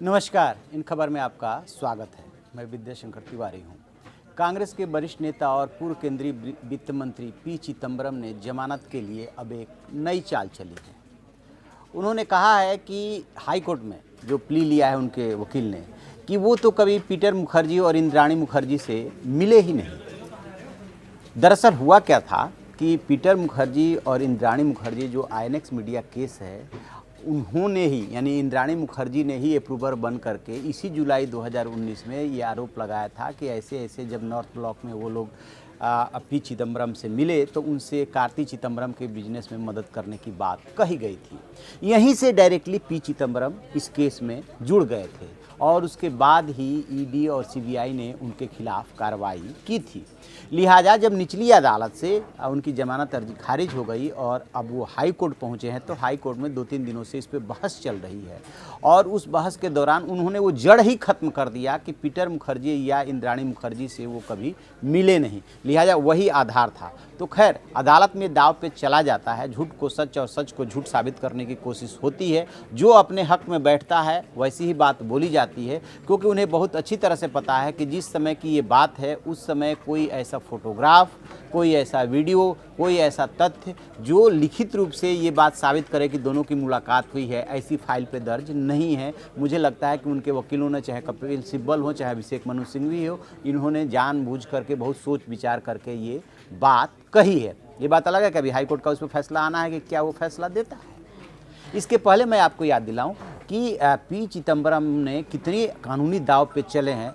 नमस्कार, इन खबर में आपका स्वागत है। मैं विद्याशंकर तिवारी हूँ। कांग्रेस के वरिष्ठ नेता और पूर्व केंद्रीय वित्त मंत्री पी चिदम्बरम ने जमानत के लिए अब एक नई चाल चली है। उन्होंने कहा है कि हाई कोर्ट में जो प्ली लिया है उनके वकील ने कि वो तो कभी पीटर मुखर्जी और इंद्राणी मुखर्जी से मिले ही नहीं। दरअसल हुआ क्या था कि पीटर मुखर्जी और इंद्राणी मुखर्जी जो आईएनएक्स मीडिया केस है, उन्होंने ही यानी इंद्राणी मुखर्जी ने ही अप्रूवर बन करके इसी जुलाई 2019 में ये आरोप लगाया था कि ऐसे ऐसे जब नॉर्थ ब्लॉक में वो लोग पी चिदम्बरम से मिले तो उनसे कार्ति चिदम्बरम के बिजनेस में मदद करने की बात कही गई थी। यहीं से डायरेक्टली पी चिदम्बरम इस केस में जुड़ गए थे और उसके बाद ही ईडी और सीबीआई ने उनके खिलाफ कार्रवाई की थी। लिहाजा जब निचली अदालत से उनकी जमानत अर्जी खारिज हो गई और अब वो हाई कोर्ट पहुँचे हैं तो हाई कोर्ट में 2-3 दिनों से इस पर बहस चल रही है और उस बहस के दौरान उन्होंने वो जड़ ही खत्म कर दिया कि पीटर मुखर्जी या इंद्राणी मुखर्जी से वो कभी मिले नहीं। लिहाजा वही आधार था। तो खैर अदालत में दाव पे चला जाता है, झूठ को सच और सच को झूठ साबित करने की कोशिश होती है। जो अपने हक में बैठता है वैसी ही बात बोली जाती है, क्योंकि उन्हें बहुत अच्छी तरह से पता है कि जिस समय की ये बात है उस समय कोई ऐसा फोटोग्राफ, कोई ऐसा वीडियो, कोई ऐसा तथ्य जो लिखित रूप से ये बात साबित करे कि दोनों की मुलाकात हुई है, ऐसी फाइल पे दर्ज नहीं है। मुझे लगता है कि उनके वकीलों ने, चाहे कपिल सिब्बल हो चाहे अभिषेक मनु सिंघवी हो, इन्होंने जानबूझ करके बहुत सोच विचार करके ये बात कही है। ये बात अलग है कि अभी हाईकोर्ट का उस पर फैसला आना है कि क्या वो फैसला देता है। इसके पहले मैं आपको याद दिलाऊं कि पी चिदम्बरम ने कितनी कानूनी दाव पे चले हैं,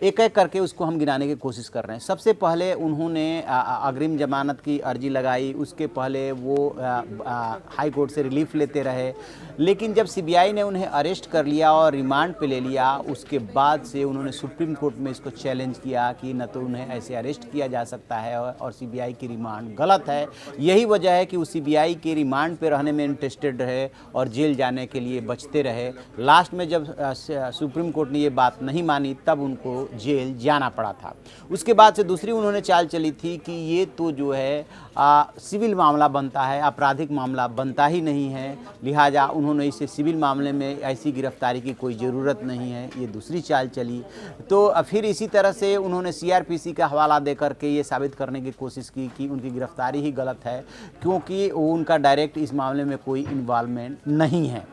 एक एक करके उसको हम गिनाने की कोशिश कर रहे हैं। सबसे पहले उन्होंने अग्रिम जमानत की अर्जी लगाई, उसके पहले वो हाई कोर्ट से रिलीफ लेते रहे, लेकिन जब सीबीआई ने उन्हें अरेस्ट कर लिया और रिमांड पे ले लिया, उसके बाद से उन्होंने सुप्रीम कोर्ट में इसको चैलेंज किया कि न तो उन्हें ऐसे अरेस्ट किया जा सकता है और सीबीआई की रिमांड गलत है। यही वजह है कि वो सीबीआई के रिमांड पे रहने में इंटरेस्टेड रहे और जेल जाने के लिए बचते रहे। लास्ट में जब सुप्रीम कोर्ट ने ये बात नहीं मानी तब उनको जेल जाना पड़ा था। उसके बाद से दूसरी उन्होंने चाल चली थी कि ये तो जो है सिविल मामला बनता है, आपराधिक मामला बनता ही नहीं है, लिहाजा उन्होंने इसे सिविल मामले में ऐसी गिरफ्तारी की कोई ज़रूरत नहीं है। ये दूसरी चाल चली। तो फिर इसी तरह से उन्होंने सीआरपीसी का हवाला दे करके ये साबित करने की कोशिश की कि उनकी गिरफ्तारी ही गलत है, क्योंकि उनका डायरेक्ट इस मामले में कोई इन्वॉल्वमेंट नहीं है।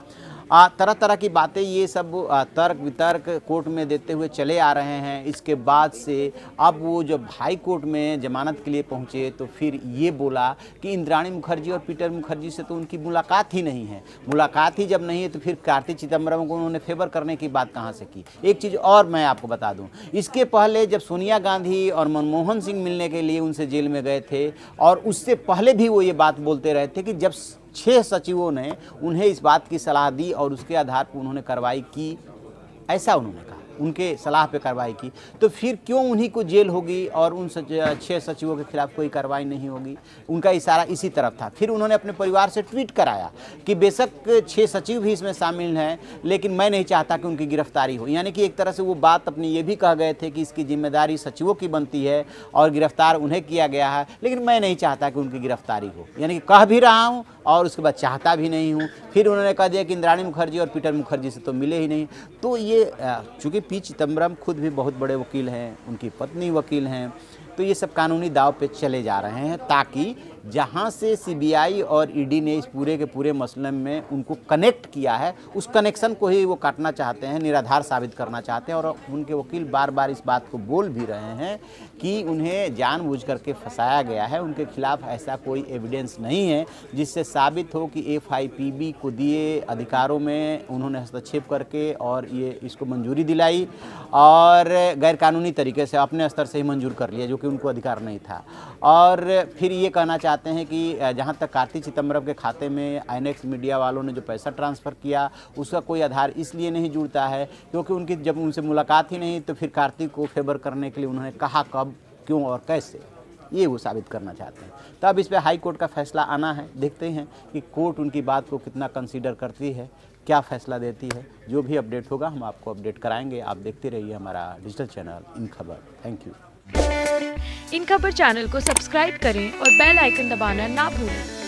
तरह तरह की बातें ये सब तर्क वितर्क कोर्ट में देते हुए चले आ रहे हैं। इसके बाद से अब वो जब हाई कोर्ट में जमानत के लिए पहुँचे तो फिर ये बोला कि इंद्राणी मुखर्जी और पीटर मुखर्जी से तो उनकी मुलाकात ही नहीं है। मुलाकात ही जब नहीं है तो फिर कार्ति चिदम्बरम को उन्होंने फेवर करने की बात कहाँ से की। एक चीज़ और मैं आपको बता दूँ, इसके पहले जब सोनिया गांधी और मनमोहन सिंह मिलने के लिए उनसे जेल में गए थे और उससे पहले भी वो ये बात बोलते रहे थे कि जब 6 सचिवों ने उन्हें इस बात की सलाह दी और उसके आधार पर उन्होंने कार्रवाई की, ऐसा उन्होंने कहा, उनके सलाह पे कार्रवाई की, तो फिर क्यों उन्हीं को जेल होगी और उन 6 सचिवों के खिलाफ कोई कार्रवाई नहीं होगी। उनका इशारा इसी तरफ था। फिर उन्होंने अपने परिवार से ट्वीट कराया कि बेशक 6 सचिव भी इसमें शामिल हैं, लेकिन मैं नहीं चाहता कि उनकी गिरफ्तारी हो। यानी कि एक तरह से वो बात अपनी ये भी कह गए थे कि इसकी जिम्मेदारी सचिवों की बनती है और गिरफ्तार उन्हें किया गया है, लेकिन मैं नहीं चाहता कि उनकी गिरफ्तारी हो। यानी कि कह भी रहा हूँ और उसके बाद चाहता भी नहीं हूँ। फिर उन्होंने कह दिया कि इंद्राणी मुखर्जी और पीटर मुखर्जी से तो मिले ही नहीं। तो ये चूँकि पी चिदम्बरम खुद भी बहुत बड़े वकील हैं, उनकी पत्नी वकील हैं, तो ये सब कानूनी दाव पे चले जा रहे हैं ताकि जहाँ से सीबीआई और ईडी ने इस पूरे के पूरे मसले में उनको कनेक्ट किया है, उस कनेक्शन को ही वो काटना चाहते हैं, निराधार साबित करना चाहते हैं। और उनके वकील बार बार इस बात को बोल भी रहे हैं कि उन्हें जानबूझ करके फंसाया गया है, उनके खिलाफ ऐसा कोई एविडेंस नहीं है जिससे साबित हो कि एफआईपीबी को दिए अधिकारों में उन्होंने हस्तक्षेप करके और ये इसको मंजूरी दिलाई और गैरकानूनी तरीके से अपने स्तर से ही मंजूर कर लिया, जो कि उनको अधिकार नहीं था। और फिर ये कहना चाहते हैं कि जहाँ तक कार्ति चिदम्बरम के खाते में आईएनएक्स मीडिया वालों ने जो पैसा ट्रांसफ़र किया उसका कोई आधार इसलिए नहीं जुड़ता है क्योंकि उनकी जब उनसे मुलाकात ही नहीं, तो फिर कार्तिक को फेवर करने के लिए उन्होंने कहा कब, क्यों और कैसे, ये वो साबित करना चाहते हैं। तो अब इस पर हाई कोर्ट का फैसला आना है। देखते हैं कि कोर्ट उनकी बात को कितना कंसीडर करती है, क्या फ़ैसला देती है। जो भी अपडेट होगा हम आपको अपडेट कराएंगे। आप देखते रहिए हमारा डिजिटल चैनल इन खबर। Thank you. इन खबर चैनल को सब्सक्राइब करें और बेल आइकन दबाना ना भूलें।